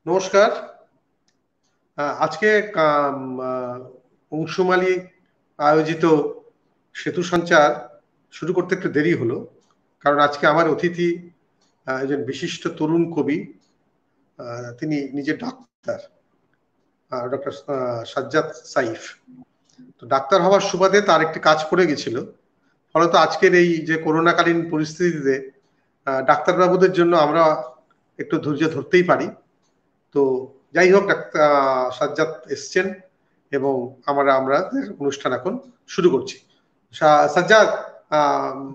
নমস্কার। আজকে অংশুমালী আয়োজিত সেতু সঞ্চার শুরু করতে একটু দেরি হলো, কারণ আজকে আমার অতিথি একজন বিশিষ্ট তরুণ কবি। তিনি নিজে ডাক্তার, ডক্টর সাজ্জাদ সাইফ। তো ডাক্তার হওয়ার সুবাদে তার একটি কাজ পড়ে গেছিল, ফলত আজকের এই যে করোনাকালীন পরিস্থিতিতে ডাক্তারবাবুদের জন্য আমরা একটু ধৈর্য ধরতেই পারি। তো যাই হোক, ডাক্তার সাজ্জাদ এসছেন এবং আমরা অনুষ্ঠান এখন শুরু করছি। সাজ্জাদ,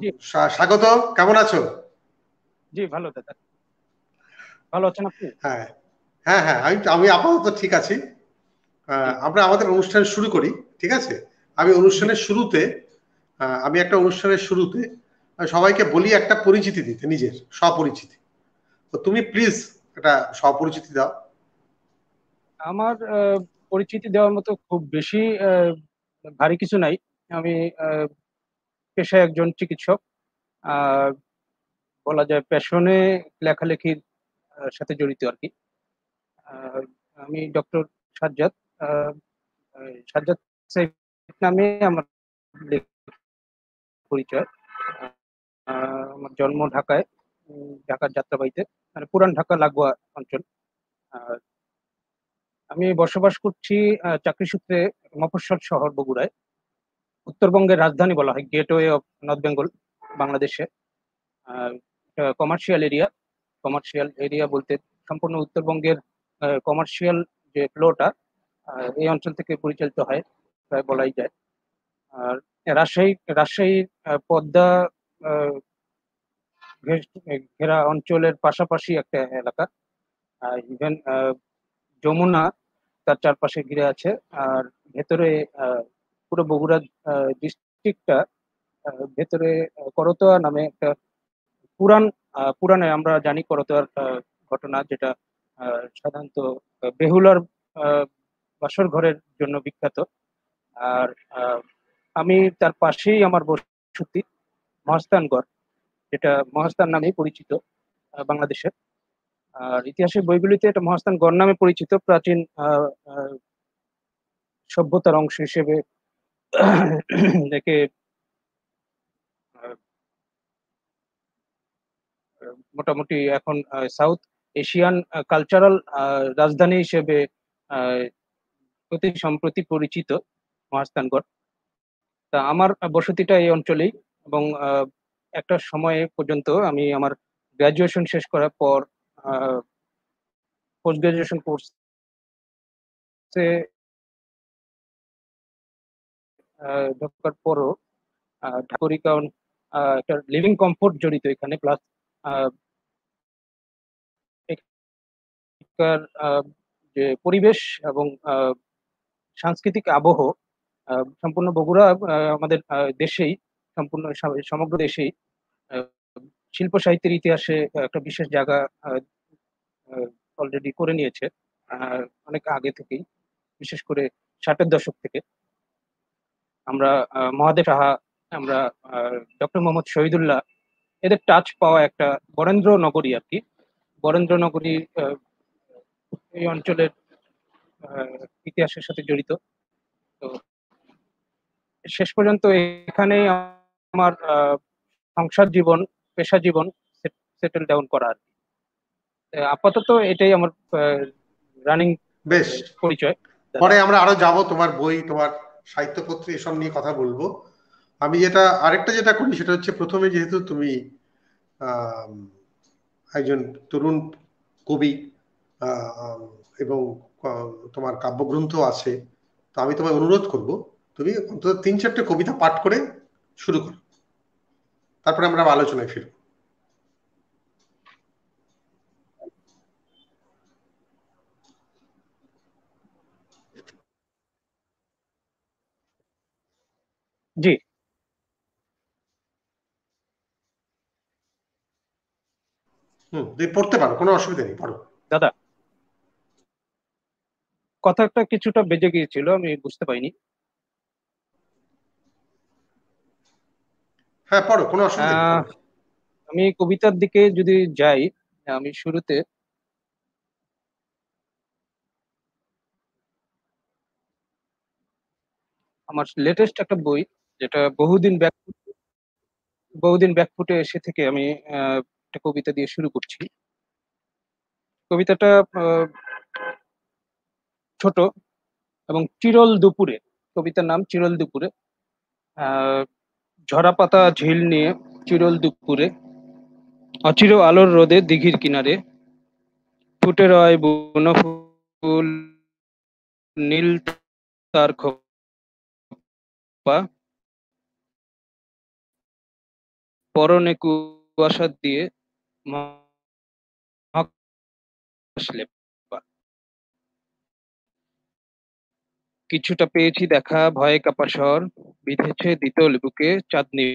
জি। স্বাগত। কেমন আছো? জি, ভালো দাদা। ভালো আছেন আপনি? হ্যাঁ, হ্যাঁ, হ্যাঁ, আমি আমি আপাতত ঠিক আছি। জি। আমরা আমাদের অনুষ্ঠান শুরু করি, ঠিক আছে? আমি জি। অনুষ্ঠানের শুরুতে আমি একটা অনুষ্ঠানের শুরুতে সবাইকে বলি একটা পরিচিতি দিতে, নিজের স্বপরিচিতি। তো তুমি প্লিজ একটা স্বপরিচিতি দাও। আমার পরিচিতি দেওয়ার মতো খুব বেশি ভারী কিছু নাই। আমি আহ, পেশায় একজন চিকিৎসক। আর বলা যায় প্যাশনে লেখালেখির সাথে জড়িত আর কি। আর আমি ডক্টর সাজ্জাদ। আহ, সাজ্জাদ সাইফ নামে আমার পরিচয়। আমার জন্ম ঢাকায়, ঢাকার যাত্রাবাড়িতে, মানে পুরান ঢাকা লাগোয়া অঞ্চল। আর আমি বসবাস করছি চাকরি সূত্রে মফস্বল শহর বগুড়ায়। উত্তরবঙ্গের রাজধানী বলা হয়, গেটওয়ে অফ নর্থ বেঙ্গল বাংলাদেশে। কমার্শিয়াল এরিয়া, কমার্শিয়াল এরিয়া বলতে সম্পূর্ণ উত্তরবঙ্গের কমার্শিয়াল যে ফ্লোটা এই অঞ্চল থেকে পরিচালিত হয়, প্রায় বলাই যায়। আর রাজশাহীর পদ্মা আহ, ঘেরা অঞ্চলের পাশাপাশি একটা এলাকা। ইভেন যমুনা তার চারপাশে ঘিরে আছে। আর ভেতরে পুরো বগুড়া ডিস্ট্রিক্টটা ভেতরে করতোয়া নামে একটা পুরাণে আমরা জানি করতোয়ার ঘটনা, যেটা সাধারণত বেহুলার আহ, বাসর ঘরের জন্য বিখ্যাত। আর আহ, আমি তার পাশেই আমার বসতি মহাস্থানগড়, যেটা মহাস্থান নামেই পরিচিত বাংলাদেশের। আর ইতিহাসের বইগুলিতে এটা মহাস্থানগড় নামে পরিচিত, প্রাচীন সভ্যতার অংশ হিসেবে একে মোটামুটি এখন সাউথ এশিয়ান কালচারাল রাজধানী হিসেবে আহ, অতি সম্প্রতি পরিচিত মহাস্থানগড়। তা আমার বসতিটা এই অঞ্চলেই। এবং একটা সময় পর্যন্ত আমি আমার গ্রাজুয়েশন শেষ করার পর পোস্ট গ্রাজুয়েশন কোর্সে ঢোকার পরও ঢাকুরি, কারণ একটা লিভিং কমফোর্ট জড়িত এখানে, প্লাস এখানকার যে পরিবেশ এবং সাংস্কৃতিক আবহ, সম্পূর্ণ বগুড়া আমাদের দেশেই, সম্পূর্ণ সমগ্র দেশেই আহ, শিল্প সাহিত্যের ইতিহাসে একটা বিশেষ জায়গা অলরেডি করে নিয়েছে অনেক আগে থেকেই। বিশেষ করে 60-এর দশক থেকে আমরা মহাদেব সাহা, আমরা ডক্টর মোহাম্মদ শহীদুল্লাহ, এদের টাচ পাওয়া একটা বরেন্দ্র নগরী আর কি। বরেন্দ্র নগরী এই অঞ্চলের ইতিহাসের সাথে জড়িত। তো শেষ পর্যন্ত এখানেই আমার সংসার জীবন, পেশা জীবন সেটেল ডাউন করা আর কি। আপাতত এটাই আমার রানিং বেশ, পরিচয় দাদা। পরে আমরা আরো যাব, তোমার বই, তোমার সাহিত্যপত্র এসব নিয়ে কথা বলবো। আমি যেটা করি সেটা হচ্ছে, প্রথমে যেহেতু তুমি আম, একজন তরুণ কবি, আম, এবং তোমার কাব্যগ্রন্থ আছে, তো আমি তোমায় অনুরোধ করব, তুমি অন্তত 3-4টে কবিতা পাঠ করে শুরু করো, তারপরে আমরা আবার আলোচনায় ফিরবো। জি তুমি পড়তে পারো, কোনো অসুবিধা নেই, পড়ো। দাদা, কথাটা কিছুটা বেজে গিয়েছিল, আমি বুঝতে পারিনি। হ্যাঁ, পড়ো, কোনো অসুবিধা নেই, আহ পড়ো। আমি কবিতার দিকে যদি যাই, আমি শুরুতে আমার লেটেস্ট একটা বই, যেটা বহুদিন ব্যাকফুটে এসে থেকে আমি একটা কবিতা দিয়ে শুরু করছি। কবিতাটা ছোট এবং চিরল দুপুরে, কবিতার নাম চিরল দুপুরে। আহ ঝরা পাতা ঝিল নিয়ে চিরল দুপুরে, অচির আলোর রোদে দিঘির কিনারে, ফুটে রয় বুনো ফুল, নীল তার খোপা, পরনে কুয়াশা দিয়ে মহাকাশ লেপা। কিছুটা পেয়েছি দেখা, ভয়ে কাপা স্বর বিঁধেছে দ্বিতল বুকে চাঁদনি।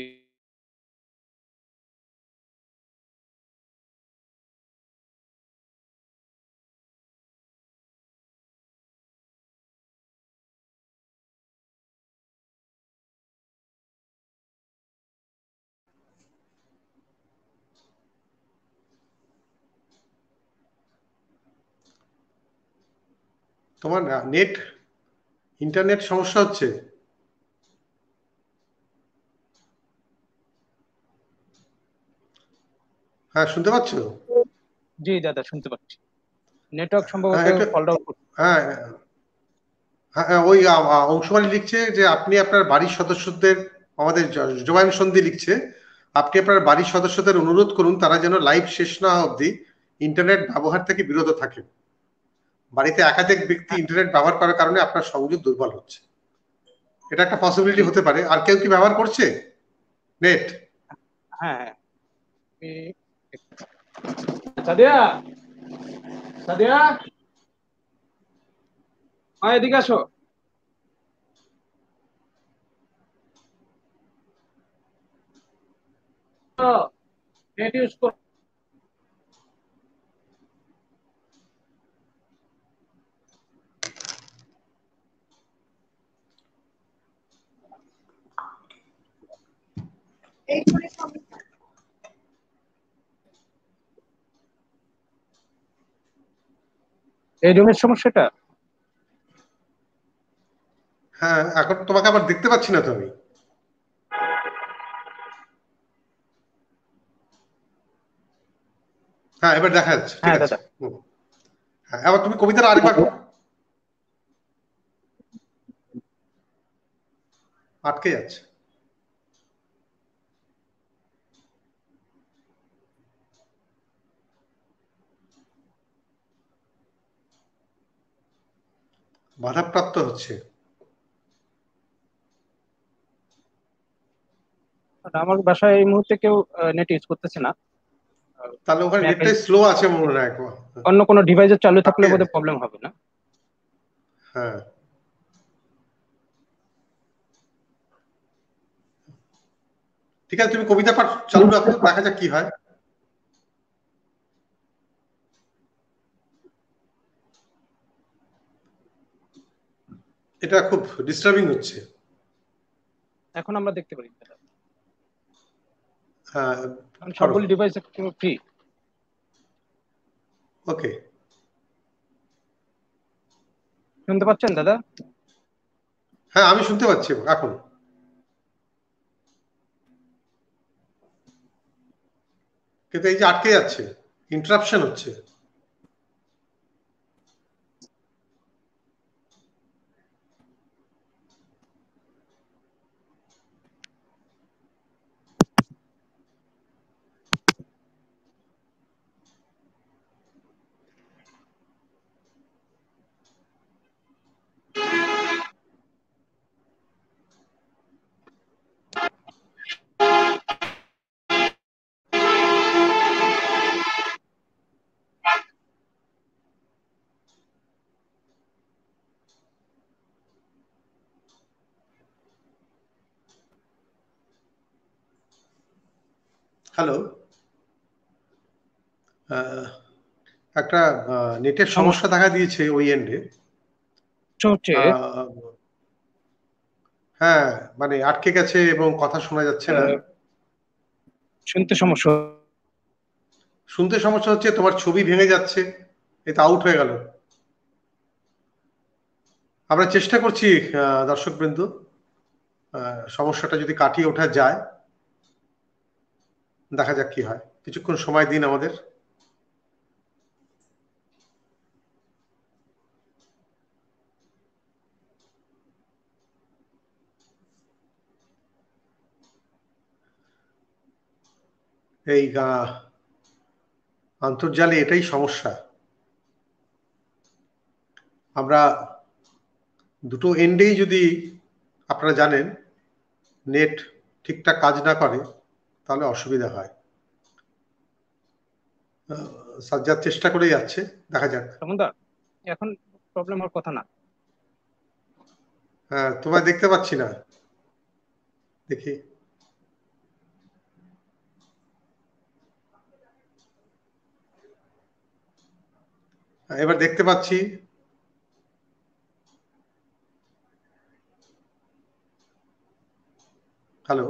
তোমার ইন্টারনেট সমস্যা হচ্ছে? হ্যাঁ, শুনতে পাচ্ছ? জি দাদা, শুনতে পাচ্ছি। নেটওয়ার্ক হ্যাঁ, সম্ভবত এটা ফল আউট করছে। হ্যাঁ হ্যাঁ হ্যাঁ, ওই অংশমালী লিখছে যে আপনি আপনার বাড়ির সদস্যদের, আমাদের জোবাইন সন্ধি লিখছে, আপনি আপনার বাড়ির সদস্যদের অনুরোধ করুন তারা যেন লাইভ শেষ না হওয়া অবধি ইন্টারনেট ব্যবহার থেকে বিরত থাকে। বাড়িতে একাধিক ব্যক্তি হ্যাঁ, ইন্টারনেট ব্যবহার করার কারণে আপনার সংযোগ দুর্বল হচ্ছে। এটা একটা পসিবিলিটি জি হতে পারে। আর কেউ কি ব্যবহার করছে নেট? হ্যাঁ হ্যাঁ। সাদিয়া, সাদিয়া, এদিকে আসো। নেট ইউজ করো। এই রুমের সমস্যাটা। হ্যাঁ, এখন তোমাকে আবার দেখতে পাচ্ছি না তো আমি। হ্যাঁ, এবার দেখা যাচ্ছে, ঠিক হ্যাঁ আছে। দাদা। হ্যাঁ, এবার তুমি কবিতাটা আরেকবার আটকে যাচ্ছে। বাধাপ্রাপ্ত হচ্ছে। আমার বাসায় এই মুহূর্তে কেউ নেট ইউজ করতেছে না। তাহলে ওখানে আমি নেটটাই স্লো আছে মনে হয় একবার। অন্য কোনো ডিভাইসে চালু থাকলে আটকে বোধহয় যাচ্ছে। প্রবলেম হবে না। হ্যাঁ, ঠিক আছে, তুমি কবিতা পাঠ চালু রাখো, দেখা যাক কি হয়। এটা খুব ডিস্টার্বিং হচ্ছে। এখন আমরা দেখতে পারি দাদা, হ্যাঁ, কারণ করো। সবগুলি ডিভাইস ফ্রি। ওকে। শুনতে পাচ্ছেন দাদা? হ্যাঁ, আমি শুনতে পাচ্ছি এখন। কিন্তু এই যে আটকে যাচ্ছে, ইন্টারাপশন হচ্ছে। হ্যালো। একটা নেটের সমস্যা সমস্যা দেখা দিয়েছে ওই এন্ডে। হচ্ছে হ্যাঁ, মানে আটকে গেছে এবং কথা শোনা যাচ্ছে না। শুনতে সমস্যা। শুনতে সমস্যা হচ্ছে, তোমার ছবি ভেঙে যাচ্ছে, এটা আউট হয়ে গেল। আমরা চেষ্টা করছি, দর্শকবৃন্দ, সমস্যাটা যদি কাটিয়ে ওঠা যায়, দেখা যাক কি হয়। কিছুক্ষণ সময় দিন আমাদের। এই আন্তর্জালে এটাই সমস্যা। আমরা দুটো এন্ডেই যদি আপনারা জানেন নেট ঠিকঠাক কাজ না করে তাহলে অসুবিধা হয়। সাজ্জাদ চেষ্টা করে যাচ্ছে, দেখা যাক। এখন প্রবলেম হওয়ার কথা না। হ্যাঁ, তোমায় দেখতে পাচ্ছি না, দেখি। এবার দেখতে পাচ্ছি। হ্যালো,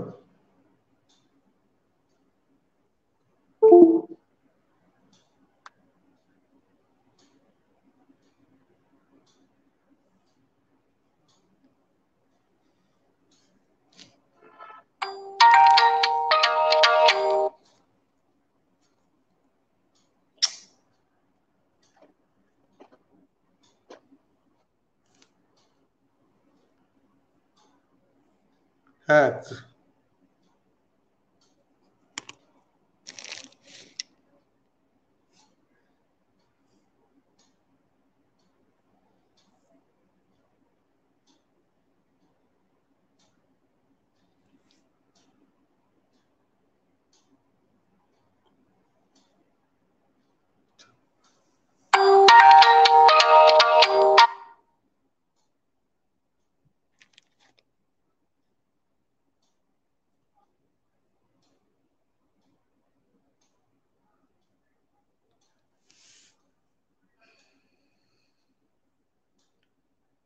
হ্যাঁ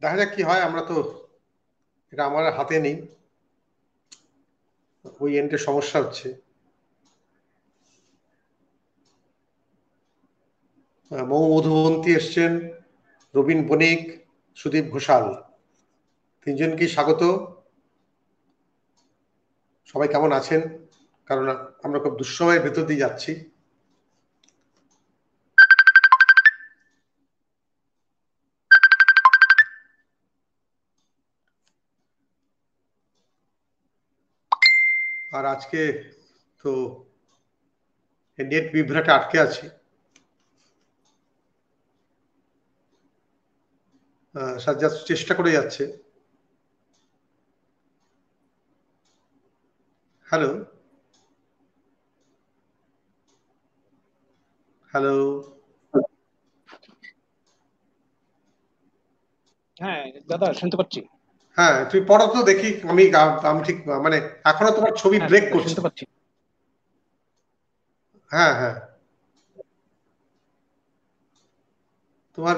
দেখা যাক কি হয়। আমরা তো এটা আমার হাতে নেই, ওই এন্ডে সমস্যা হচ্ছে। মৌ মধুবন্তী এসছেন, রবীন বণিক, সুদীপ ঘোষাল, তিনজনকে স্বাগত। সবাই কেমন আছেন? কারণ আমরা খুব দুঃসময়ের ভেতর দিয়ে যাচ্ছি। আর আজকে তো নেট বিভ্রাটে আটকে আছি। সাজ্জাদ চেষ্টা করে যাচ্ছে। Hello, hello. হ্যাঁ দাদা, শুনতে পাচ্ছি। হ্যাঁ, তুমি পড়ো তো দেখি। আমি ঠিক মানে এখনো তোমার ছবি ব্রেক করছে। শুনতে পাচ্ছি। হ্যাঁ হ্যাঁ, তোমার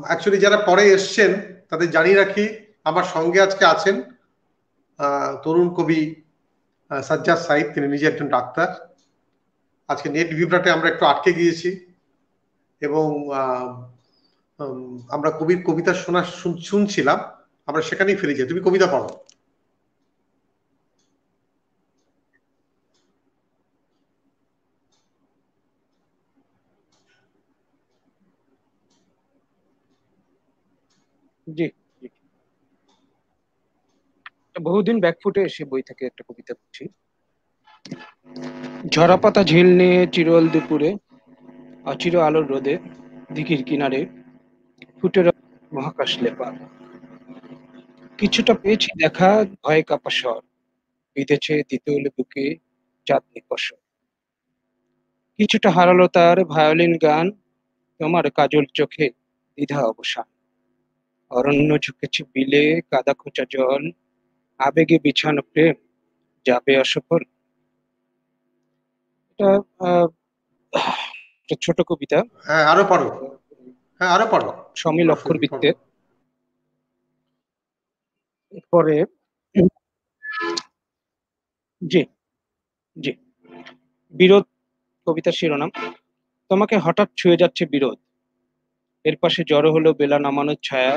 অ্যাকচুয়ালি যারা পরে এসছেন তাদের জানিয়ে রাখি, আমার সঙ্গে আজকে আছেন তরুণ কবি সাজ্জাদ সাইদ। তিনি নিজে একজন ডাক্তার। আজকে নেট বিভ্রাটে আমরা একটু আটকে গিয়েছি এবং আমরা কবির কবিতা শুনছিলাম। আমরা সেখানেই ফিরে যাই। তুমি কবিতা পড়ো। জি জি, বহুদিন ব্যাকফুটে এসে বই থেকে একটা কবিতা পড়ছি। ঝরা পাতা ঝিল নিয়ে চিরল দুপুরে, অচির আলোর রোদে, দিঘির কিনারে ফুটে মহাকাশ লেপা। কিছুটা পেয়েছি দেখা, ভয়ে কাপা স্বর বিঁধেছে দ্বিতল বুকে চাঁদনি কসর। কিছুটা হারালো তার ভায়োলিন গান, তোমার কাজল চোখে দ্বিধা অবসান। অরণ্য ঝুঁকেছে বিলে, কাদা খোঁচা জল, আবেগে বিছানো প্রেম যাবে অসফল। এটা একটা ছোট কবিতা। হ্যাঁ, আরো পড়ো। হ্যাঁ, আরো পড়ো। সমিল অক্ষর বৃত্তে। এরপরে জি জি, বিরোধ কবিতার শিরোনাম। তোমাকে হঠাৎ ছুঁয়ে যাচ্ছে বিরোধ, এর পাশে জড়ো হলো বেলা নামানোর ছায়া।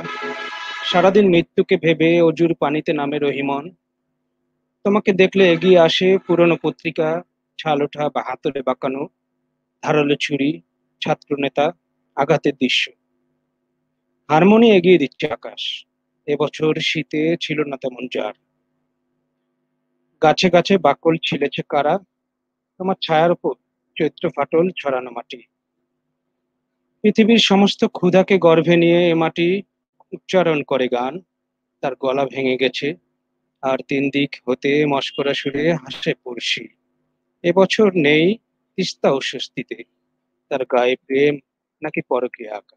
সারাদিন মৃত্যুকে ভেবে অজুর পানিতে নামে রহিমন। তোমাকে দেখলে এগিয়ে আসে পুরনো পত্রিকা, ছাল ওঠা বা হাতলে বাঁকানো ধারালো ছুরি, ছাত্রনেতা, আঘাতের দৃশ্য। হারমোনি এগিয়ে দিচ্ছে আকাশ। এবছর শীতে ছিল না তেমন জার। গাছে গাছে বাকল ছিলেছে কারা, তোমার ছায়ার উপর চৈত্র ফাটল ছড়ানো মাটি। পৃথিবীর সমস্ত ক্ষুধাকে গর্ভে নিয়ে এ মাটি উচ্চারণ করে গান। তার গলা ভেঙে গেছে, আর তিন দিক হতে মস্করা সুরে হাসে পড়শি। এবছর নেই তিস্তা ও স্বস্তিতে, তার গায়ে প্রেম নাকি পরকীয়া আঁকা।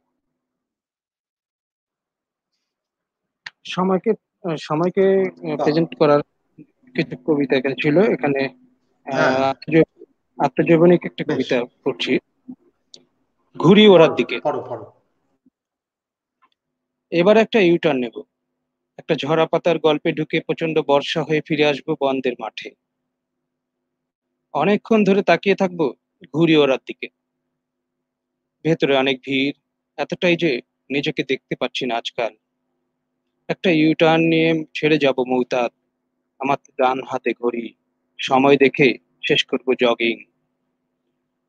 সময়কে সময়কে বাহ। প্রেজেন্ট করার কিছু কবিতা এখানে ছিল। এখানে হ্যাঁ, আত্মজৈবনিক একটা বেশ। কবিতা পড়ছি, ঘুরি ওরার পড়ো দিকে। পড়ো পড়ো। এবার একটা ইউটার্ন নেব, একটা ঝরা পাতার গল্পে ঢুকে প্রচন্ড বর্ষা হয়ে ফিরে আসবো বন্দের মাঠে। অনেকক্ষণ ধরে তাকিয়ে থাকবো ঘুড়ি ওড়ার দিকে। ভেতরে অনেক ভিড়, এতটাই যে নিজেকে দেখতে পাচ্ছি না আজকাল। একটা ইউটার্ন নিয়ে ছেড়ে যাব মৌতাত, আমার ডান হাতে ঘড়ি, সময় দেখে শেষ করব জগিং।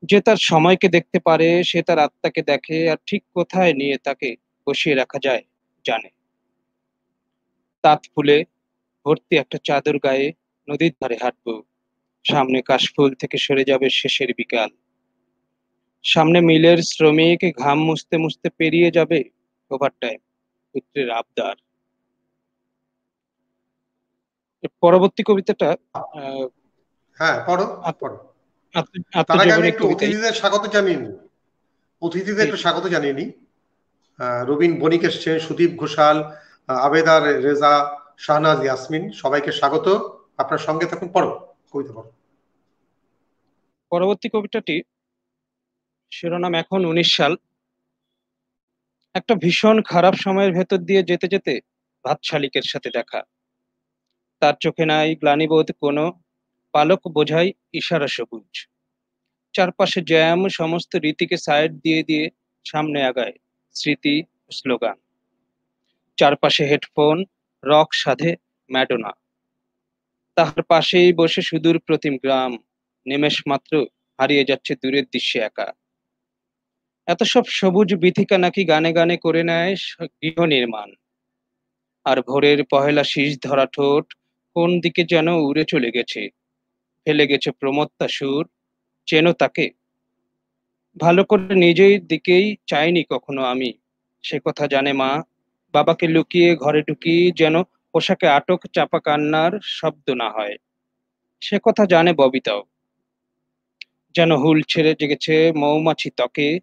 যে তার সময়কে দেখতে পারে সে তার আত্মাকে দেখে, আর ঠিক কোথায় নিয়ে তাকে বসিয়ে রাখা যায় জানে। তাঁত ফুলে ভর্তি একটা চাদর গায়ে নদীর ধারে হাঁটবো। সামনে কাশফুল থেকে সরে যাবে শেষের বিকাল। সামনে মিলের শ্রমিক ঘাম মুছতে মুছতে পেরিয়ে যাবে ওভারটাইম, পুত্রের আবদার। এর পরবর্তী কবিতাটা আহ, হ্যাঁ, পড়ো আত্ম- পড়ো। তার আগে আমি আত্মজীবনী একটু কবিতাই। অতিথিদের স্বাগত জানিয়ে নিই। অতিথিদের জি একটু জি। স্বাগত জানিয়ে নিই। রবিন বণিক এসছেন, সুদীপ ঘোষাল, আবেদার রেজা, শাহনাজ ইয়াসমিন, সবাইকে স্বাগত। আপনার সঙ্গে থাকুন, পড়ো কবিতা পড়ো। পরবর্তী কবিতাটি শিরোনাম এখন 19 সাল। একটা ভীষণ খারাপ সময়ের ভেতর দিয়ে যেতে যেতে ভাত শালিকের সাথে দেখা। তার চোখে নাই গ্লানিবোধ কোনো, পালক বোঝাই ইশারা সবুজ। চারপাশে জ্যাম, সমস্ত রীতিকে সাইড দিয়ে দিয়ে সামনে আগায় স্মৃতি ও স্লোগান। চারপাশে হেডফোন, রক সাধে ম্যাডোনা। তাহার পাশেই বসে সুদূর প্রতিম গ্রাম, নিমেষ মাত্র হারিয়ে যাচ্ছে দূরের দৃশ্যে একা। এত সব সবুজ বিথিকা নাকি গানে গানে করে নেয় গৃহ নির্মাণ। আর ভোরের পহেলা শীষ ধরা ঠোঁট কোন দিকে যেন উড়ে চলে গেছে, ফেলে গেছে প্রমত্তা সুর। চেনো তাকে? ভালো করে নিজের দিকেই চাইনি কখনো আমি, সে কথা জানে মা। বাবাকে লুকিয়ে ঘরে ঢুকি যেন পোশাকে আটক চাপা কান্নার শব্দ না হয়, সে কথা জানে ববিতাও। যেন হুল ছেড়ে জেগেছে মৌমাছি ত্বকে,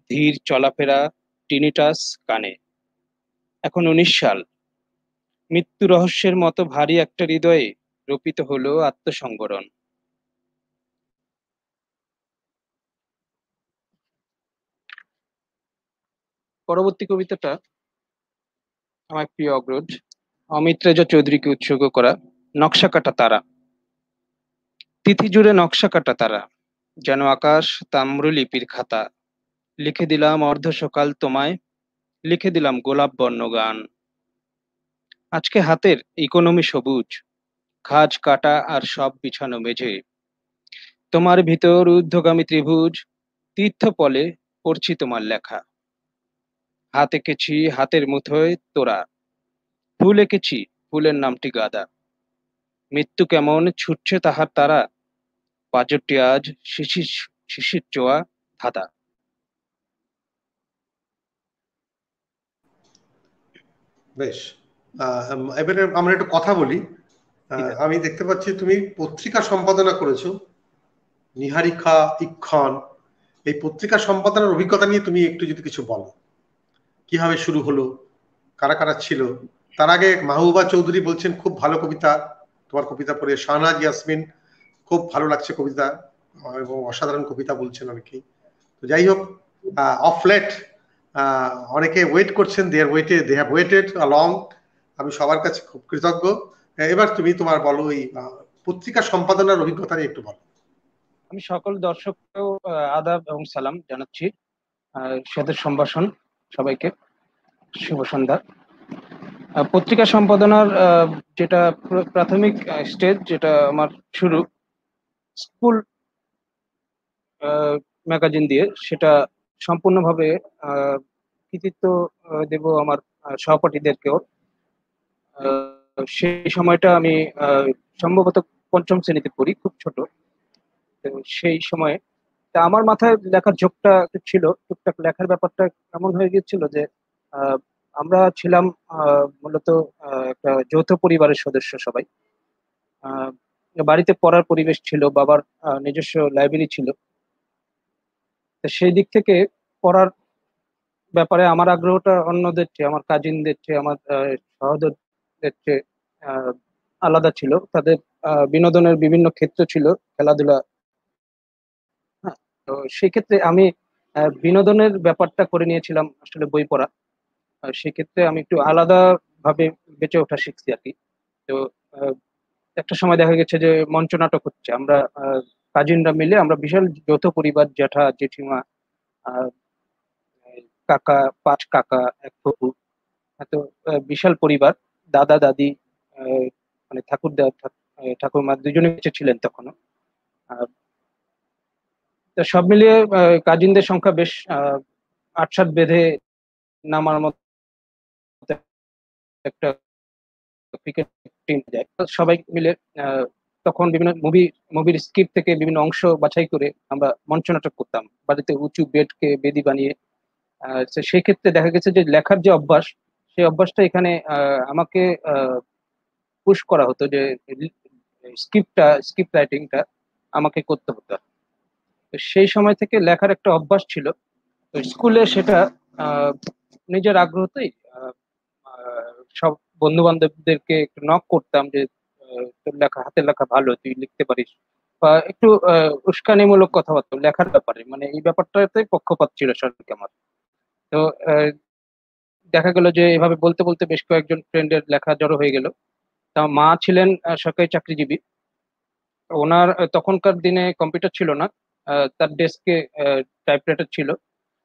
ধীর চলাফেরা, টিনিটাস কানে। এখন 19 সাল, মৃত্যু রহস্যের মতো ভারী একটা হৃদয়ে রোপিত হলো আত্মসংবরণ। পরবর্তী কবিতাটা আমার প্রিয় অগ্রজ অমিত রেজা চৌধুরীকে উৎসর্গ করা, নকশা কাটা তারা। তিথি জুড়ে নকশা কাটা তারা, যেন আকাশ তাম্রলিপির খাতা। লিখে দিলাম অর্ধ সকাল তোমায়, লিখে দিলাম গোলাপ বর্ণ গান। আজকে হাতের ইকোনমি সবুজ, খাজ কাটা আর সব বিছানো মেঝে। তোমার ভিতর ঊর্ধ্বগামী ত্রিভুজ, তীর্থপলে পড়ছি তোমার লেখা। হাত এঁকেছি হাতের মুঠোয় তোরা, ফুল এঁকেছি ফুলের নামটি গাদা। মৃত্যু কেমন ছুটছে তাহার তারা, পাঁজরটি আজ শিশির শিশির চোয়া ধাঁধা। বেশ। এবারে আমরা একটু কথা বলি। জি স্যার। আমি দেখতে পাচ্ছি তুমি পত্রিকা সম্পাদনা করেছো, নিহারিকা ইক্ষণ। এই পত্রিকা সম্পাদনার অভিজ্ঞতা নিয়ে তুমি একটু যদি কিছু বলো, কিভাবে শুরু হলো, কারা কারা ছিল। তার আগে মাহবুবা চৌধুরী বলছেন খুব ভালো কবিতা, তোমার কবিতা পড়ে। শাহনাজ ইয়াসমিন, খুব ভালো লাগছে কবিতা, এবং অসাধারণ কবিতা বলছেন অনেকেই। তো যাই হোক, অফ লেট অনেকে ওয়েট করছেন, দে হ্যাভ ওয়েটেড লং। আমি সবার কাছে খুব কৃতজ্ঞ। এবার তুমি তোমার বলো এই পত্রিকা সম্পাদনার অভিজ্ঞতা নিয়ে একটু বলো। আমি সকল দর্শককেও আদাব এবং সালাম জানাচ্ছি, সাদর সম্ভাষণ সবাইকে, শুভ সন্ধ্যা। পত্রিকা সম্পাদনার যেটা প্রাথমিক স্টেজ, যেটা আমার শুরু স্কুল ম্যাগাজিন দিয়ে, সেটা সম্পূর্ণভাবে আহ, কৃতিত্ব দেব আমার সহপাঠীদেরকেও। সেই সময়টা আমি সম্ভবত পঞ্চম শ্রেণীতে পড়ি, খুব ছোট। তো সেই সময়ে তা আমার মাথায় লেখার ঝোঁকটা একটু ছিল, টুকটাক লেখার ব্যাপারটা এমন হয়ে গিয়েছিল যে আহ, আমরা ছিলাম মূলত একটা যৌথ পরিবারের সদস্য সবাই। আহ, বাড়িতে পড়ার পরিবেশ ছিল, বাবার নিজস্ব লাইব্রেরি ছিল। তো সেই দিক থেকে পড়ার ব্যাপারে আমার আগ্রহটা অন্যদের চেয়ে, আমার কাজিনদের চেয়ে, আমার সহোদরদের চেয়ে আহ, আলাদা ছিল। তাদের বিনোদনের বিভিন্ন ক্ষেত্র ছিল, খেলাধুলা। হ্যাঁ, তো সেই ক্ষেত্রে আমি বিনোদনের ব্যাপারটা করে নিয়েছিলাম আসলে বই পড়া। সেক্ষেত্রে আমি একটু আলাদা ভাবে বেঁচে ওঠা শিখছি আর কি। তো আহ, একটা সময় দেখা গেছে যে মঞ্চ নাটক হচ্ছে, আমরা কাজিনরা মিলে, আমরা বিশাল যৌথ পরিবার, জ্যাঠা জেঠিমা, আহ, কাকা, পাঁচ কাকা, এক ফুপু, এত বিশাল পরিবার, দাদা দাদি, আহ, মানে ঠাকুরদা ঠাকুরমা দুজনে বেঁচে ছিলেন তখনও। আহ, তো সব মিলিয়ে কাজিনদের সংখ্যা বেশ আট সাত বেঁধে নামার মতো একটা ক্রিকেট টিম যায়। তো সবাই মিলে আহ, তখন বিভিন্ন মুভির স্ক্রিপ্ট থেকে বিভিন্ন অংশ বাছাই করে আমরা মঞ্চনাটক করতাম, বাড়িতে উঁচু বেডকে বেদি বানিয়ে। তো সেই ক্ষেত্রে দেখা গেছে যে লেখার যে অভ্যাস, সেই অভ্যাসটা এখানে আমাকে পুশ করা হতো যে স্ক্রিপ্ট রাইটিংটা আমাকে করতে হতো। তো সেই সময় থেকে লেখার একটা অভ্যাস ছিল। তো স্কুলে সেটা আহ, নিজের আগ্রহতেই আহ, আহ, সব বন্ধু বান্ধবদেরকে একটু নক করতাম যে তোর লেখা, হাতের লেখা ভালো, তুই লিখতে পারিস। বা একটু উস্কানিমূলক কথাবার্তা লেখার ব্যাপারে, মানে এই ব্যাপারটাতে পক্ষপাত ছিল সরকার আমার। তো আহ, দেখা গেল যে এভাবে বলতে বলতে বেশ কয়েকজন ফ্রেন্ডের লেখা জড়ো হয়ে গেল। তা মা ছিলেন সরকারি চাকরিজীবী। ওনার তখনকার দিনে কম্পিউটার ছিল না, তার ডেস্কে টাইপরাইটার ছিল।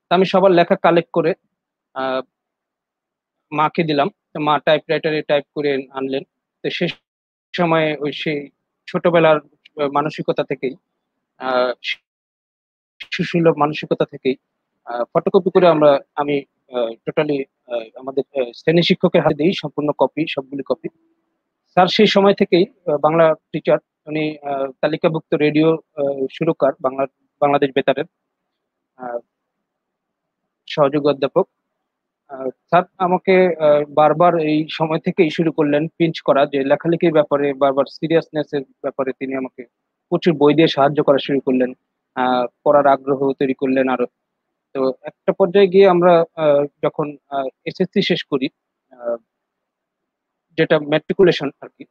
তা আমি সবার লেখা কালেক্ট করে আহ, মাকে দিলাম। তো মা টাইপরাইটারে টাইপ করে আনলেন। তো সে সময় ওই সেই ছোটবেলার মানসিকতা থেকেই, আহ সুশীল মানসিকতা থেকেই ফটোকপি করে আমি টোটালি আমাদের শ্রেণী শিক্ষকের হাতে দিই সম্পূর্ণ কপি, সবগুলি কপি। স্যার সেই সময় থেকেই বাংলা টিচার, উনি তালিকাভুক্ত রেডিও সুরকার, বাংলাদেশ বেতারের আহ, সহযোগী অধ্যাপক। স্যার আমাকে বারবার এই সময় থেকেই শুরু করলেন পিঞ্চ করা, যে লেখালেখির ব্যাপারে বারবার সিরিয়াসনেস এর ব্যাপারে তিনি আমাকে প্রচুর বই দিয়ে সাহায্য করা শুরু করলেন। পড়ার আগ্রহ তৈরি করলেন আরো। তো একটা পর্যায়ে গিয়ে আমরা যখন এসএসসি শেষ করি, আহ, যেটা ম্যাট্রিকুলেশন আর কি,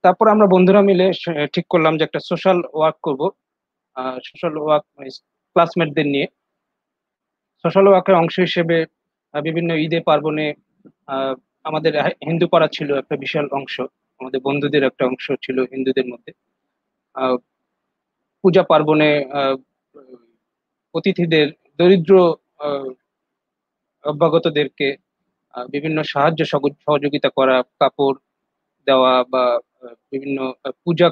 তারপর আমরা বন্ধুরা মিলে ঠিক করলাম যে একটা সোশ্যাল ওয়ার্ক করব। সোশ্যাল ওয়ার্ক মানে ক্লাসমেটদের নিয়ে সোশ্যাল ওয়ার্কের অংশ হিসেবে বিভিন্ন ঈদে পার্বণে, আহ, আমাদের হিন্দু পাড়া ছিল একটা বিশাল অংশ, আমাদের বন্ধুদের একটা অংশ ছিল হিন্দুদের মধ্যে। আহ, পূজা পার্বণে আহ, অতিথিদের, দরিদ্র আহ, অভ্যাগতদেরকে বিভিন্ন সাহায্য সহযোগিতা করা, কাপড় দেওয়া বা বিভিন্ন পূজা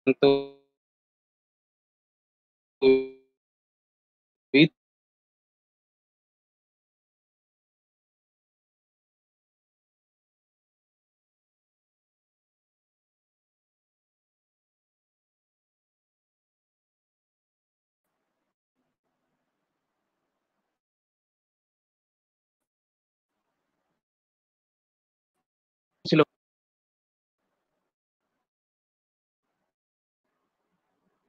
সংক্রান্ত ঈদ ছিল।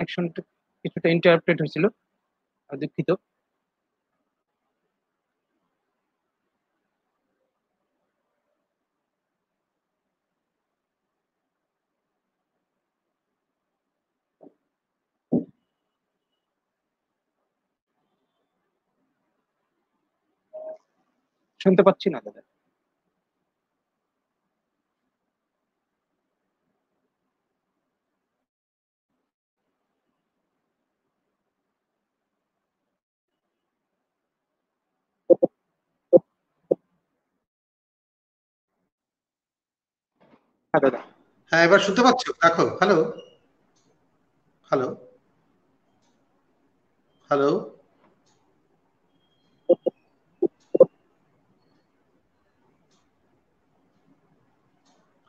অ্যাকশনটা কিছুটা ইন্টারাপ্টেড হয়েছিল, দুঃখিত। শুনতে পাচ্ছি না দাদা। হ্যাঁ দাদা। হ্যাঁ, এবার শুনতে পাচ্ছ? দেখো, হ্যালো, হ্যালো, হ্যালো,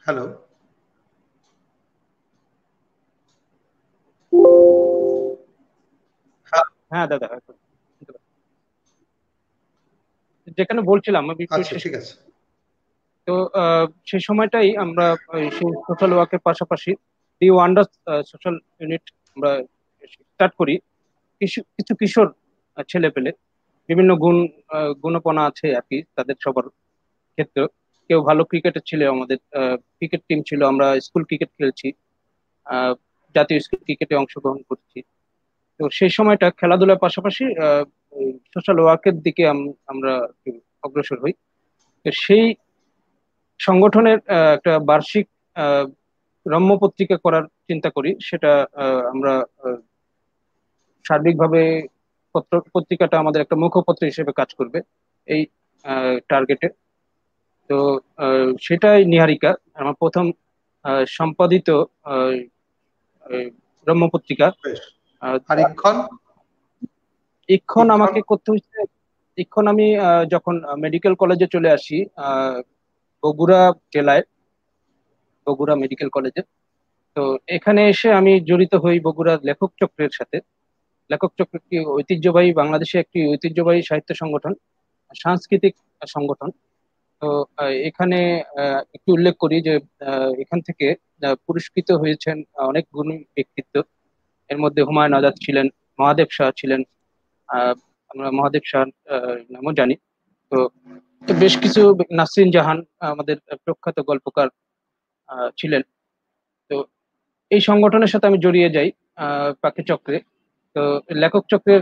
হ্যালো। হ্যাঁ দাদা, এখন শুনতে পাচ্ছি। যেখানে বলছিলাম আমি একটু আচ্ছা, শেষ। ঠিক আছে। তো সেই সময়টাই আমরা সেই সোশ্যাল ওয়ার্কের পাশাপাশি দি ওয়ান্ডার্স সোশ্যাল ইউনিট আমরা স্টার্ট করি। কিছু কিছু কিশোর ছেলে পেলে বিভিন্ন গুণপনা আছে আর কি তাদের সবার ক্ষেত্রে। কেউ ভালো ক্রিকেটার ছিল, আমাদের ক্রিকেট টিম ছিল, আমরা স্কুল ক্রিকেট খেলছি, আহ, জাতীয় স্কুল ক্রিকেটে অংশগ্রহণ করছি। তো সেই সময়টা খেলাধুলার পাশাপাশি সোশ্যাল ওয়ার্কের দিকে আমরা একটু অগ্রসর হই। তো সেই সংগঠনের একটা বার্ষিক আহ, রম্য পত্রিকা করার চিন্তা করি। সেটা আমরা আহ, সার্বিকভাবে পত্রিকাটা আমাদের একটা মুখপত্র হিসেবে কাজ করবে এই টার্গেটে। তো সেটাই নিহারিকা, আমার প্রথম সম্পাদিত আহ, আহ, রম্য পত্রিকা। বেশ। আহ, আর ইক্ষণ? ইক্ষণ ইক্ষণ? আমাকে করতে হয়েছে। ইক্ষণ আমি যখন মেডিকেল কলেজে চলে আসি, বগুড়া জেলায়, বগুড়া মেডিকেল কলেজে। তো এখানে এসে আমি জড়িত হই বগুড়ার লেখক চক্রের সাথে। লেখক চক্র একটি ঐতিহ্যবাহী, বাংলাদেশে একটি ঐতিহ্যবাহী সাহিত্য সংগঠন, সাংস্কৃতিক সংগঠন। তো এখানে একটু উল্লেখ করি যে এখান থেকে পুরস্কৃত হয়েছেন অনেক গুণী ব্যক্তিত্ব। এর মধ্যে হুমায়ুন আজাদ ছিলেন, মহাদেব শাহ ছিলেন। আহ, আমরা মহাদেব শাহ নামও জানি। তো তো বেশ কিছু, নাসরিন জাহান আমাদের প্রখ্যাত গল্পকার ছিলেন। তো এই সংগঠনের সাথে আমি জড়িয়ে যাই পাখি চক্রে। তো লেখক চক্রের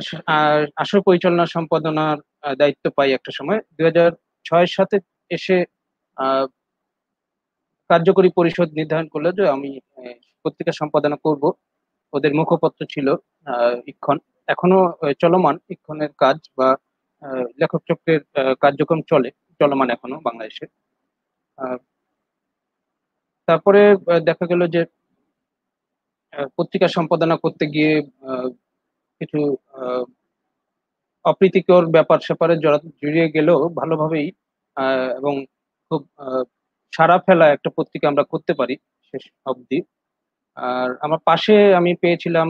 আসর পরিচালনা সম্পাদনার দায়িত্ব পাই একটা সময় 2006 সাথে এসে। আহ, কার্যকরী পরিষদ নির্ধারণ করলো যে আমি পত্রিকা সম্পাদনা করব। ওদের মুখপত্র ছিল ইক্ষণ। এখনো চলমান ইক্ষণের কাজ, বা লেখক চক্রের কার্যক্রম চলমান এখনো বাংলাদেশে। আহ, তারপরে দেখা গেল যে পত্রিকা সম্পাদনা করতে গিয়ে আহ, কিছু আহ, অপ্রীতিকর ব্যাপার স্যাপারে জড়িয়ে গেলেও ভালোভাবেই এবং খুব সাড়া ফেলা একটা পত্রিকা আমরা করতে পারি শেষ অবধি। আর আমার পাশে আমি পেয়েছিলাম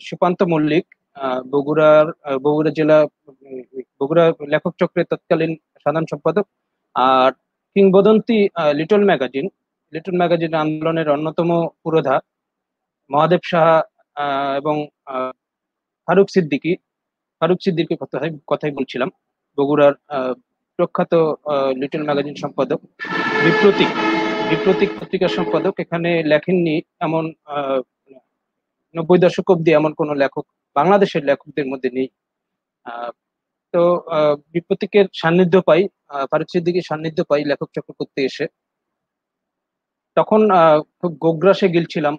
সুকান্ত মল্লিক, বগুড়া জেলা বগুড়া লেখক চক্রের তৎকালীন সাধারণ সম্পাদক। আর কিংবদন্তি লিটল ম্যাগাজিন আন্দোলনের অন্যতম পুরোধা মহাদেব সাহা এবং আহ, ফারুক সিদ্দিকী। ফারুক সিদ্দিকীর কথাই বলছিলাম। বগুড়ার প্রখ্যাত লিটল ম্যাগাজিন সম্পাদক। বিপ্রতীক বিপ্রতীক পত্রিকার সম্পাদক এখানে লেখেননি এমন 90 দশক অব্দি এমন কোন লেখক বাংলাদেশের লেখকদের মধ্যে নেই। আহ, তো বিপ্রতীকের সান্নিধ্য পাই, ফারুক সিদ্দিকীর সান্নিধ্য পাই লেখক চক্র করতে এসে। তখন খুব গোগ্রাসে গিলছিলাম,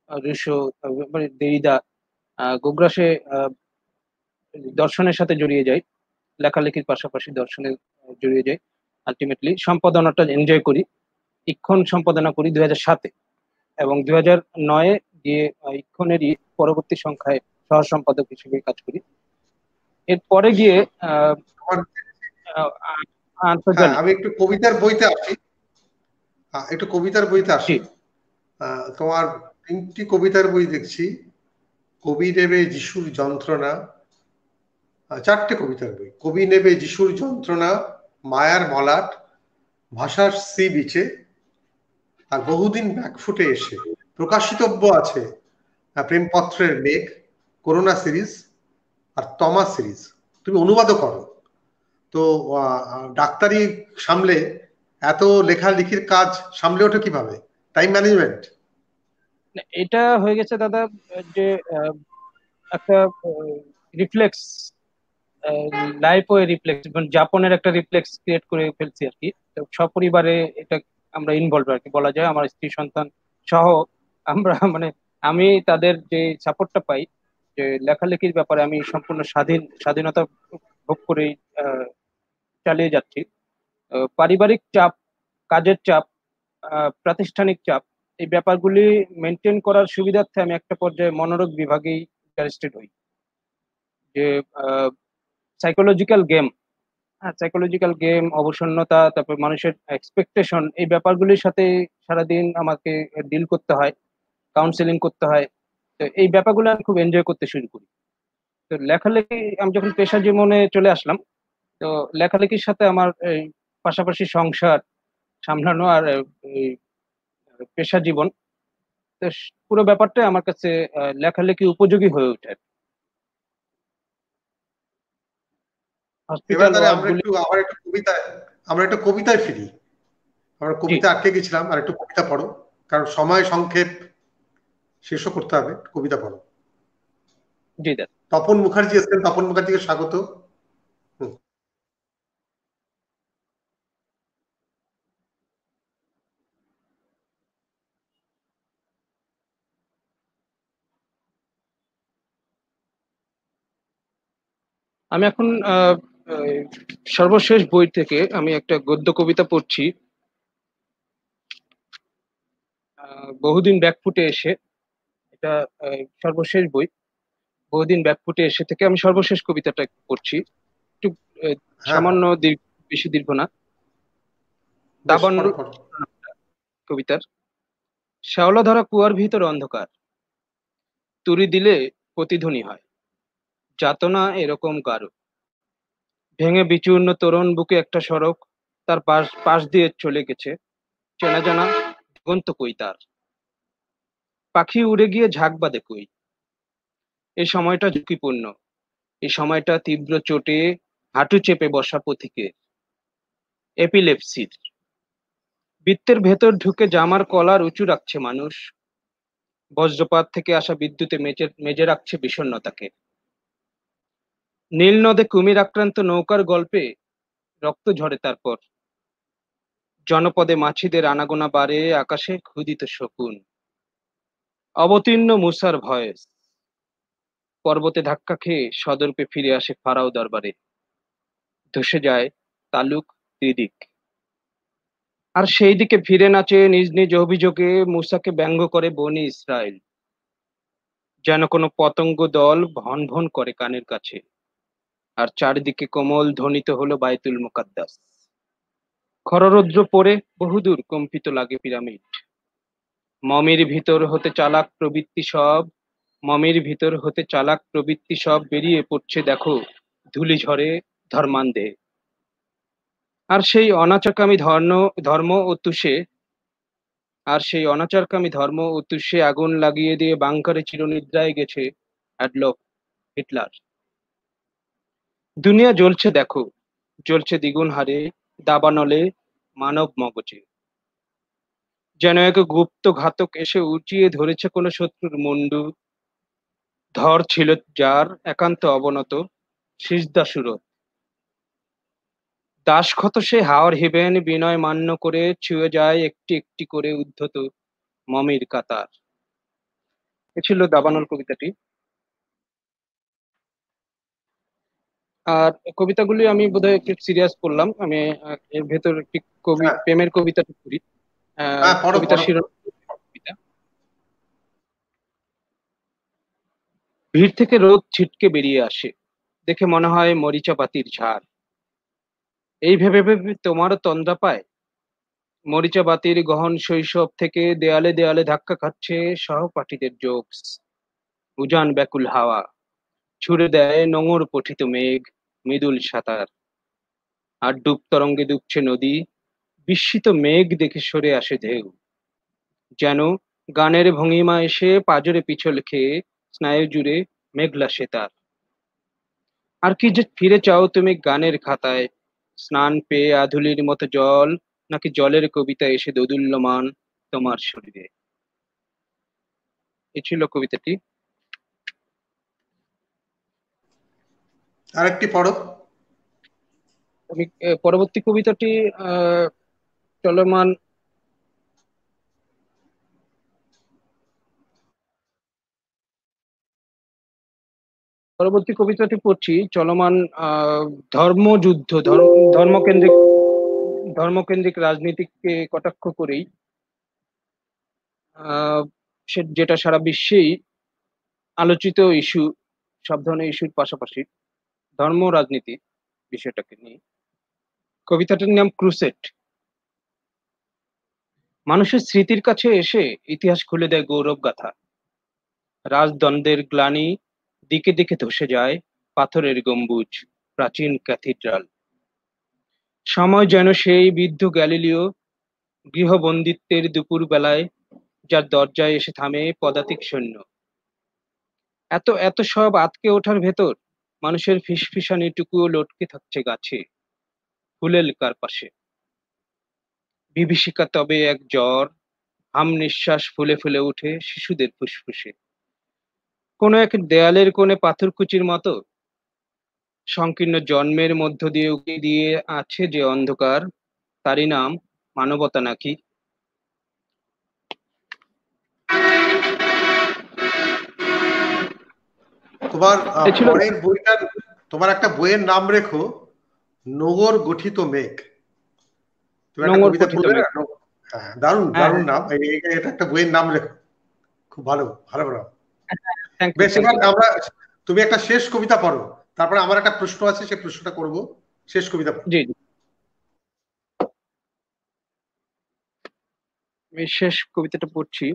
রুশো, মানে দেরিদা, গোগ্রাসে দর্শনের সাথে জড়িয়ে যাই। লেখালেখির পাশাপাশি দর্শনে জড়িয়ে যাই। আলটিমেটলি সম্পাদনাটা এনজয় করি। ইক্ষণ সম্পাদনা করি 2007-এ, এবং 2009-এ গিয়ে ইক্ষণেরই পরবর্তী সংখ্যায় সহ সম্পাদক হিসেবে কাজ করি। এরপরে গিয়ে আহ, তোমার? আহ, হ্যাঁ, আন্তর্জালিক। আমি একটু কবিতার বইতে আসি। একটু কবিতার বইতে জি। আসি। তোমার 3টি কবিতার বই দেখছি। কবি নেবে যিশুর যন্ত্রণা। 4টে কবিতার বই: কবি নেবে যিশুর যন্ত্রণা, মায়ার মলাট, ভাষার সি বিচে, আর বহুদিন ব্যাকফুটে এসে। প্রকাশিতব্য আছে প্রেমপত্রের মেঘ, করোনা সিরিজ, আর তমা সিরিজ। তুমি অনুবাদও করো। তো ডাক্তারি সামলে এত লেখালেখির কাজ সামলে ওঠে কিভাবে? Time management? না, এটা হয়ে গেছে দাদা যে আহ, একটা রিফ্লেক্স লাইফও রিফ্লেক্স, জাপানের একটা রিফ্লেক্স ক্রিয়েট করে ফেলছি আর কি। তো সপরিবারে এটা আমরা ইনভলভ আর কি বলা যায়, আমার স্ত্রী সন্তান সহ আমরা মানে আমি তাদের যে সাপোর্টটা পাই, যে লেখালেখির ব্যাপারে আমি সম্পূর্ণ স্বাধীনতা ভোগ করেই চালিয়ে যাচ্ছি। পারিবারিক চাপ, কাজের চাপ, প্রাতিষ্ঠানিক চাপ, এই ব্যাপারগুলি মেনটেন করার সুবিধার্থে আমি একটা পর্যায়ে মনোরোগ বিভাগেই ইন্টারেস্টেড হই। যে সাইকোলজিক্যাল গেম, হ্যাঁ সাইকোলজিক্যাল গেম, অবসন্নতা, তারপর মানুষের এক্সপেকটেশন, এই ব্যাপারগুলির সাথে সারাদিন আমাকে ডিল করতে হয়, কাউন্সেলিং করতে হয়। তো এই ব্যাপারগুলো আমি খুব এনজয় করতে শুরু করি। তো লেখালেখি আমি যখন পেশা জীবনে চলে আসলাম, তো লেখালেখির সাথে আমার এই পাশাপাশি সংসার সামলানো আর এই পেশা জীবন, তো পুরো ব্যাপারটা আমার কাছে লেখালেখি উপযোগী হয়ে ওঠে। এবার হসপিটাল তাহলে ওয়ার্ক গুলি। আমরা একটু কবিতায় ফিরি। আমরা জি। কবিতা আটকে গেছিলাম, আর একটু কবিতা পড়ো, কারণ সময় সংক্ষেপ, শেষও করতে হবে। কবিতা পড়ো। জি দাদা। তপন মুখার্জি এসেছেন, তপন মুখার্জিকে স্বাগত। হুম। আমি এখন এই সর্বশেষ বই থেকে আমি একটা গদ্য কবিতা পড়ছি, বহুদিন ব্যাকফুটে এসে। এটা সর্বশেষ বই, বহুদিন ব্যাকফুটে এসে থেকে আমি সর্বশেষ কবিতাটা একটু পড়ছি। একটু আহ, হ্যাঁ, সামান্য দীর্ঘ, বেশি দীর্ঘ না। বেশ, দাবানল পড়ো পড়ো। কবিতার। শ্যাওলা ধরা কুয়ার ভিতর অন্ধকার, তুড়ি দিলে প্রতিধ্বনি হয়, যাতনা এরকম গাঢ়। ভেঙে বিচূর্ণ তরুণ বুকে একটা সড়ক, তার পাশ পাশ দিয়ে চলে গেছে চেনা জানা দিগন্ত কই তার। পাখি উড়ে গিয়ে ঝাঁক বাঁধে কই। এই সময়টা ঝুঁকিপূর্ণ, এই সময়টা তীব্র চোটে হাঁটু চেপে বসা পথিকে, এপিলেপসির। বৃত্তের ভেতর ঢুকে জামার কলার উঁচু রাখছে মানুষ, বজ্রপাত থেকে আসা বিদ্যুতে মেজে মেজে রাখছে বিষণ্ণতাকে। নীল নদে কুমির আক্রান্ত নৌকার গল্পে রক্ত ঝরে তারপর, জনপদে মাছিদের আনাগোনা বাড়ে, আকাশে ক্ষুধিত শকুন। অবতীর্ণ মুসার ভয়েস, পর্বতে ধাক্কা খেয়ে সদর্পে ফিরে আসে ফারাও দরবারে, ধসে যায় তালুক ত্রিদিক। আর সেই দিকে ফিরে নাচে নিজ নিজ অভিযোগে মূসাকে ব্যঙ্গ করে বনি ইসরায়েল, যেন কোনো পতঙ্গ দল ভন ভন করে কানের কাছে। আর চারিদিকে কোমল ধ্বনিত হলো বাইতুল মুকাদ্দাস। খররৌদ্র পড়ে বহুদূর কম্পিত লাগে পিরামিড। মমির ভিতর হতে চালাক প্রবৃত্তি সব, মমির ভিতর হতে চালাক প্রবৃত্তি সব বেরিয়ে পড়ছে দেখো ধূলি ঝড়ে ধর্মান্ধে। আর সেই অনাচারকামী ধর্ম ও তুষে আর সেই অনাচারকামী ধর্ম ও তুষে আগুন লাগিয়ে দিয়ে বাংকারে চিরনিদ্রায় গেছে অ্যাডলফ হিটলার। দুনিয়া জ্বলছে দেখো, জ্বলছে দ্বিগুণ হারে দাবানলে, মানব মগজে। যেন এক গুপ্ত ঘাতক এসে উঁচিয়ে ধরেছে কোনো শত্রুর মুন্ডু। ধর ছিল যার একান্ত অবনত, সিজদা সুরত। দাসক্ষত সে হাওর হিবেন বিনয় মান্য করে ছুঁয়ে যায় একটি একটি করে উদ্ধত মমির কাতার। এ ছিল দাবানল কবিতাটি। আর কবিতাগুলি আমি বোধহয় একটু সিরিয়াস করলাম। আমি এর ভেতর একটি হ্যাঁ, প্রেমের কবিতা করি। হ্যাঁ, পড়ো কবিতার পড়ো। শিরোনাম কবিতা। ভিড় থেকে রোদ ছিটকে বেরিয়ে আসে, দেখে মনে হয় মরিচা পাতির ঝাড়। এই ভেবে ভেবে তোমারও তন্দ্রা পায়, মরিচা বাতির গহন শৈশব থেকে দেয়ালে দেয়ালে ধাক্কা খাচ্ছে সহপাঠীদের জোকস। উজান ব্যাকুল হাওয়া ছুড়ে দেয় নোঙর পঠিত মেঘ, মৃদুল সাঁতার। আর ডুব তরঙ্গে ডুবছে নদী, বিস্মিত মেঘ দেখে সরে আসে ঢেউ। যেন গানের ভঙ্গিমা এসে পাজরে পিছল খেয়ে স্নায়ু জুড়ে মেঘলা সেতার। আর কি যে ফিরে চাও তুমি গানের খাতায়, স্নান পেয়ে আধুলির মতো জল, নাকি জলের কবিতা এসে দোদুল্যমান তোমার শরীরে। এ ছিল কবিতাটি। আরেকটি পড়ো। আমি পরবর্তী কবিতাটি চলমান পরবর্তী কবিতাটি পড়ছি। চলমান ধর্মযুদ্ধ, ধর্মকেন্দ্রিক ধর্মকেন্দ্রিক রাজনীতিকে কটাক্ষ করেই যেটা সারা বিশ্বেই আলোচিত ইস্যু, সব ধরনের ইস্যুর পাশাপাশি ধর্ম রাজনীতি বিষয়টাকে নিয়ে কবিতাটির নাম ক্রুসেড। মানুষের স্মৃতির কাছে এসে ইতিহাস খুলে দেয় গৌরব গাথা। রাজদ্বন্দ্বের গ্লানি দিকে দিকে ধসে যায় পাথরের গম্বুজ, প্রাচীন ক্যাথিড্রাল। সময় যেন সেই বৃদ্ধ গ্যালিলিও, গৃহবন্দিত্বের দুপুর বেলায়, যার দরজায় এসে থামে পদাতিক সৈন্য। এত এত সব আটকে ওঠার ভেতর মানুষের ফিসফিসানিটুকুও লটকে থাকছে গাছে, ফুলের কার্পাসে। বিভীষিকা তবে এক জ্বর, হাম নিঃশ্বাস ফুলে ফুলে উঠে শিশুদের ফুসফুসে। কোনো এক দেয়ালের কোণে পাথরকুচির মতো সংকীর্ণ জন্মের মধ্য দিয়ে উকি দিয়ে আছে যে অন্ধকার, তারই নাম মানবতা নাকি? তোমার এ ছিল। পরের বইটার, তোমার একটা বইয়ের নাম রেখো নগর গঠিত মেঘ। তুমি একটা নোঙর কবিতা পঠিত বললে মেঘ। না? হ্যাঁ, দারুণ হ্যাঁ, দারুণ হ্যাঁ। নাম। এটা একটা বইয়ের নাম রেখো, খুব ভালো ভালো নাম। থ্যাংক ইউ, বেশ, থ্যাংক এবার ইউ। আমরা, তুমি একটা শেষ কবিতা পড়ো, তারপরে আমার একটা প্রশ্ন আছে, সেই প্রশ্নটা করব। শেষ কবিতা পড়ো। জি, জি। আমি শেষ কবিতাটা পড়ছি।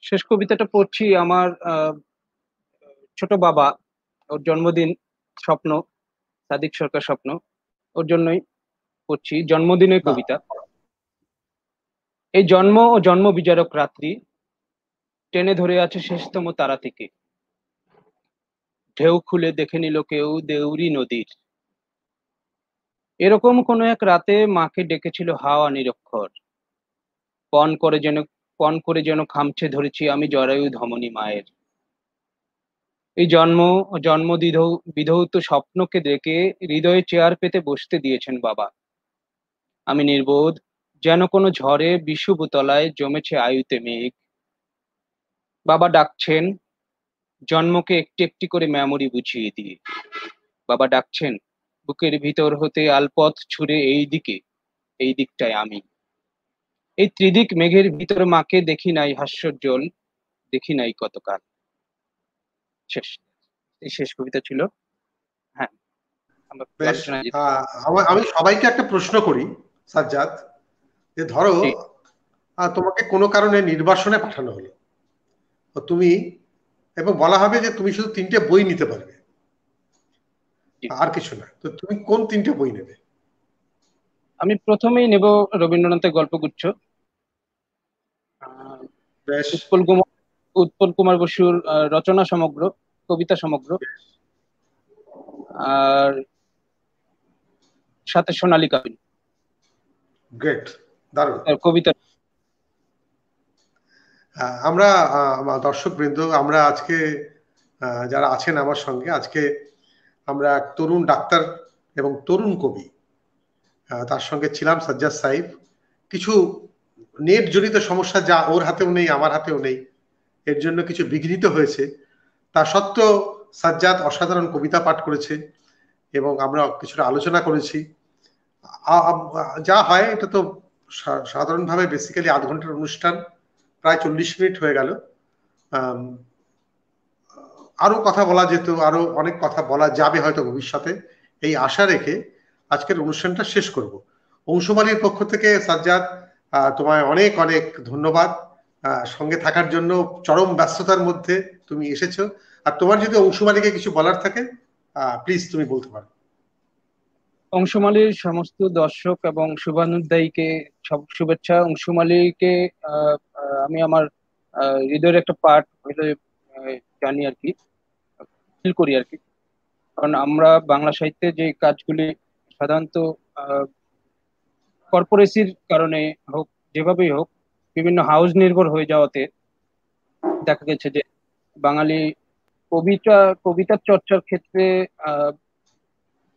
শেষ কবিতাটা পড়ছি আমার ছোট বাবা, ওর জন্মদিন স্বপ্ন, সাদিক সরকার স্বপ্ন, ওর জন্যই পড়ছি। জন্মদিনের বাহ। কবিতা। এই জন্ম ও জন্ম বিজারক রাত্রি টেনে ধরে আছে শেষতম তারা থেকে। ঢেউ খুলে দেখে নিল কেউ দেউরি নদীর। এরকম কোন এক রাতে মাকে ডেকেছিল হাওয়া নিরক্ষর। পণ করে যেন পণ করে যেন খামছে ধরেছি আমি জরায়ু ধমনী মায়ের। এই জন্ম ও জন্ম বিধৌত স্বপ্নকে দেখে হৃদয়ে চেয়ার পেতে বসতে দিয়েছেন বাবা। আমি নির্বোধ, যেন কোনো ঝড়ে বিষুব তলায় জমেছে আয়ুতে মেঘ। বাবা ডাকছেন জন্মকে একটি একটি করে মেমোরি বুঝিয়ে দিয়ে। বাবা ডাকছেন বুকের ভিতর হতে আলপথ ছুঁড়ে এই দিকটায় আমি। এই ত্রিদিক মেঘের ভিতর মাকে দেখি নাই হাস্যোজ্জ্বল, দেখি নাই কতকাল। শেষ। এই শেষ কবিতা ছিল। হ্যাঁ, আমরা বেশ, আলোচনায় যেতে। আমি সবাইকে একটা প্রশ্ন করি সাজ্জাদ, যে ধরো জি, তোমাকে কোনো কারণে নির্বাসনে পাঠানো হলো, তো তুমি, এবং বলা হবে যে তুমি শুধু 3টে বই নিতে পারবে, জি। আর কিছু না, তো তুমি কোন 3টে বই নেবে? আমি প্রথমেই নেব রবীন্দ্রনাথের গল্পগুচ্ছ, আহ, বেশ। উৎপল কুমার উৎপল কুমার বসুর রচনা সমগ্র, কবিতা সমগ্র, আর সাথে সোনালী কাবিন গ্রেট, দারুণ। তার কবিতা। আমরা দর্শক বৃন্দ, আমরা আজকে যারা আছেন আমার সঙ্গে, আজকে আমরা এক তরুণ ডাক্তার এবং তরুণ কবি, তার সঙ্গে ছিলাম সাজ্জাদ সাইফ। কিছু নেট জনিত সমস্যা, যা ওর হাতেও নেই আমার হাতেও নেই, এর জন্য কিছু বিঘ্নিত হয়েছে। তা সত্ত্বেও সাজ্জাদ অসাধারণ কবিতা পাঠ করেছে এবং আমরা কিছুটা আলোচনা করেছি। যা হয় এটা তো সাধারণভাবে বেসিক্যালি আধ ঘন্টার অনুষ্ঠান, প্রায় 40 মিনিট হয়ে গেল। আরো কথা বলা যেত, আরো অনেক কথা বলা যাবে হয়তো ভবিষ্যতে, এই আশা রেখে আজকের অনুষ্ঠানটা শেষ করব। অংশুমালীর পক্ষ থেকে সাজ্জাদ, তোমায় অনেক অনেক ধন্যবাদ সঙ্গে থাকার জন্য। চরম ব্যস্ততার মধ্যে তুমি এসেছো, আর তোমার যদি অংশুমালীকে কিছু বলার থাকে প্লিজ তুমি বলতে পারো। অংশুমালীর সমস্ত দর্শক এবং শুভানুধ্যায়ীকে সব শুভেচ্ছা। অংশুমালীকে আমি আমার হৃদয়ের একটা পার্ট হলে জানি আর কি, ফিল করি আর কি। কারণ আমরা বাংলা সাহিত্যে যে কাজগুলি সাধারণত কর্পোরেসির কারণে হোক, যেভাবেই হোক, বিভিন্ন হাউস নির্ভর হয়ে যাওয়াতে দেখা গেছে যে বাঙালি কবিতা কবিতার চর্চার ক্ষেত্রে আহ,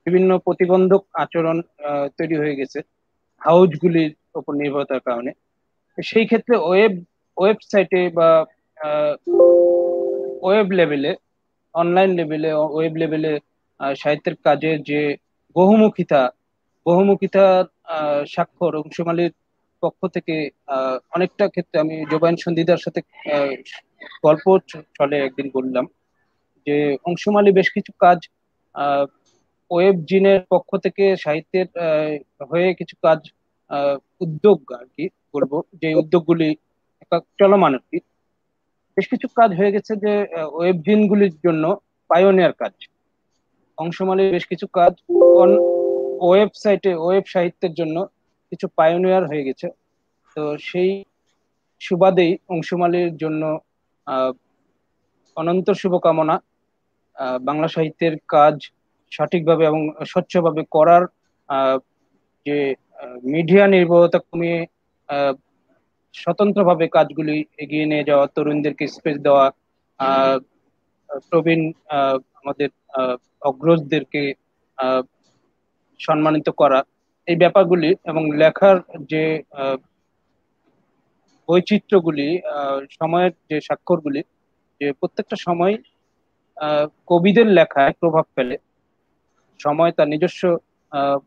বিভিন্ন প্রতিবন্ধক আচরণ তৈরি হয়ে গেছে হাউসগুলির উপর নির্ভরতার কারণে। সেই ক্ষেত্রে ওয়েবসাইটে বা ওয়েব লেভেলে, অনলাইন লেভেলে, ওয়েব লেভেলে সাহিত্যের কাজে যে বহুমুখিতা বহুমুখিতার স্বাক্ষর অংশমালীর পক্ষ থেকে অনেকটা ক্ষেত্রে আমি জোবাইন সন্ধিদার সাথে আহ, গল্প চলে একদিন বললাম যে অংশমালী বেশ কিছু কাজ ওয়েব জিনের পক্ষ থেকে সাহিত্যের হয়ে কিছু কাজ, উদ্যোগ আর কি বলবো, যে উদ্যোগগুলি চলমান আর কি। বেশ কিছু কাজ হয়ে গেছে যে ওয়েব জিনগুলির জন্য পায়োনিয়ার কাজ। অংশমালীর বেশ কিছু কাজ ওয়েবসাইটে ওয়েব সাহিত্যের জন্য কিছু পায়োনিয়ার হয়ে গেছে। তো সেই সুবাদেই অংশমালীর জন্য আহ অনন্ত শুভকামনা। বাংলা সাহিত্যের কাজ সঠিকভাবে এবং স্বচ্ছভাবে করার, আহ, যে মিডিয়া নির্ভরতা কমিয়ে আহ, স্বতন্ত্রভাবে কাজগুলি এগিয়ে নিয়ে যাওয়া, তরুণদেরকে স্পেস দেওয়া, আহ, প্রবীণ আমাদের অগ্রজদেরকে আহ, সম্মানিত করা, এই ব্যাপারগুলি এবং লেখার যে বৈচিত্র্যগুলি, সময়ের যে স্বাক্ষরগুলি, যে প্রত্যেকটা সময় কবিদের লেখায় প্রভাব ফেলে, সময় তার নিজস্ব আহ,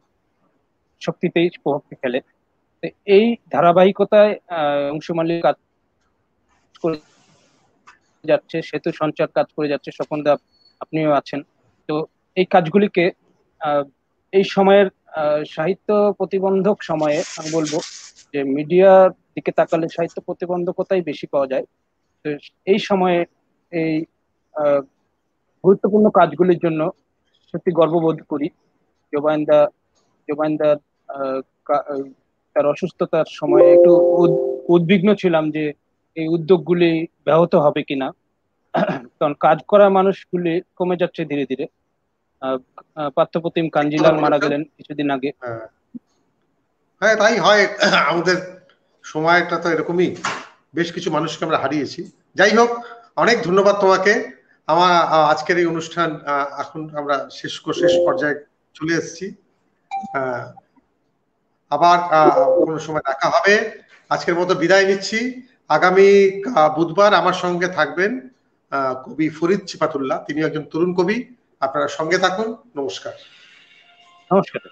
শক্তিতেই প্রভাব ফেলে। তো এই ধারাবাহিকতায় অংশুমালী কাজ করে যাচ্ছে, সেতু সঞ্চার কাজ করে যাচ্ছে, স্বপনদা আপনিও আছেন। তো এই কাজগুলিকে আহ, এই সময়ের সাহিত্য প্রতিবন্ধক সময়ে আমি বলবো যে মিডিয়ার দিকে তাকালে সাহিত্য প্রতিবন্ধকতাই বেশি পাওয়া যায়। তো এই সময়ে এই আহ, গুরুত্বপূর্ণ কাজগুলির জন্য সত্যি গর্ববোধ করি। জোবাইনদা জোবাইনদার আহ, তার অসুস্থতার সময় একটু উদ্বিগ্ন ছিলাম যে এই উদ্যোগগুলি ব্যাহত হবে কিনা, কারণ কাজ করা মানুষগুলি কমে যাচ্ছে ধীরে ধীরে। আহ, পার্থপ্রতিম কথা কাঞ্জিলাল মারা বলেছেন। গেলেন কিছুদিন আগে। হ্যাঁ, হ্যাঁ, তাই হয়। আমাদের সময়টা তো এরকমই, বেশ কিছু মানুষকে আমরা হারিয়েছি। যাই হোক, অনেক ধন্যবাদ তোমাকে। আমার আজকের এই অনুষ্ঠান এখন আমরা শেষ পর্যায়ে চলে এসেছি। আবার কোনো সময় দেখা হবে। আজকের মতো বিদায় নিচ্ছি। আগামী বুধবার আমার সঙ্গে থাকবেন কবি ফরিদ চিপাতুল্লাহ, তিনি একজন তরুণ কবি। আপনারা সঙ্গে থাকুন। নমস্কার। নমস্কার।